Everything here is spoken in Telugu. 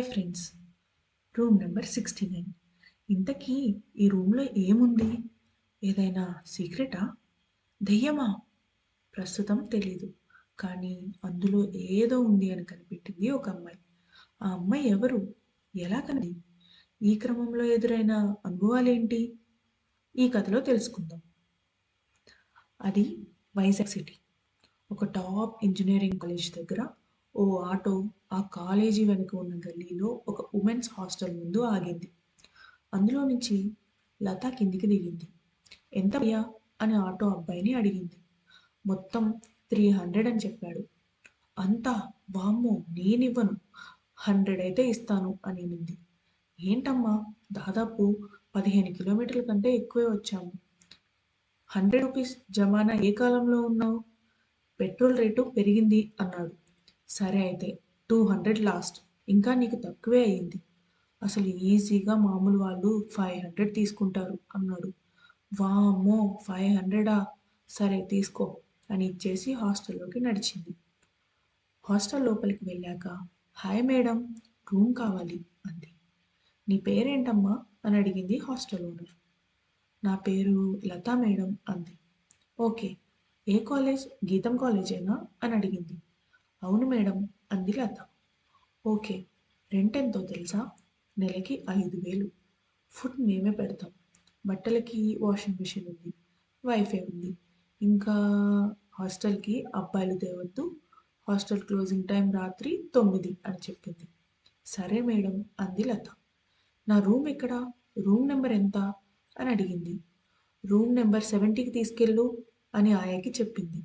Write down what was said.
Hi friends, room number 69. ఇంతకీ ఈ రూమ్లో ఏముంది? ఏదైనా సీక్రెటా? దెయ్యమా? ప్రస్తుతం తెలీదు. కానీ అందులో ఏదో ఉంది అని కనిపెట్టింది ఒక అమ్మాయి. ఆ అమ్మాయి ఎవరు? ఎలా కనిది? ఈ క్రమంలో ఎదురైన అనుభవాలేంటి? ఈ కథలో తెలుసుకుందాం. అది వైజాగ్ సిటీ. ఒక టాప్ ఇంజనీరింగ్ కాలేజ్ దగ్గర ఓ ఆటో ఆ కాలేజీ వెనుక ఉన్న గల్లీలో ఒక ఉమెన్స్ హాస్టల్ ముందు ఆగింది. అందులో నుంచి లత కిందికి దిగింది. ఎంత భయ్యా అని ఆటో అబ్బాయిని అడిగింది. మొత్తం 300 అని చెప్పాడు. అంతా? వామ్మో, నేనివ్వను, 100 అయితే ఇస్తాను అని అనింది. ఏంటమ్మా, దాదాపు 15 కిలోమీటర్ల కంటే ఎక్కువే వచ్చాము. 100 రూపీస్ జమానా ఏ కాలంలో ఉన్నావు? పెట్రోల్ రేటు పెరిగింది అన్నాడు. సరే అయితే 200 లాస్ట్, ఇంకా నీకు తక్కువే అయ్యింది. అసలు ఈజీగా మామూలు వాళ్ళు 500 తీసుకుంటారు అన్నాడు. వామ్మో, 500ఆ? సరే తీసుకో అని ఇచ్చేసి హాస్టల్లోకి నడిచింది. హాస్టల్ లోపలికి వెళ్ళాక, హాయ్ మేడం, రూమ్ కావాలి అంది. నీ పేరేంటమ్మా అని అడిగింది హాస్టల్ ఓనర్. నా పేరు లతా మేడం అంది. ఓకే, ఏ కాలేజ్? గీతం కాలేజేనా అని అడిగింది. అవును మేడం అంది లత. ఓకే, రెంట్ ఎంతో తెలుసా? నెలకి 5,000. ఫుడ్ మేమే పెడతాం. బట్టలకి వాషింగ్ మిషన్ ఉంది, వైఫై ఉంది. ఇంకా హాస్టల్కి అబ్బాయిలు తేవద్దు, హాస్టల్ క్లోజింగ్ టైం రాత్రి 9 అని చెప్పింది. సరే మేడం అంది లత. నా రూమ్ ఎక్కడా? రూమ్ నెంబర్ ఎంత అని అడిగింది. రూమ్ నెంబర్ 70కి తీసుకెళ్ళు అని ఆయాకి చెప్పింది.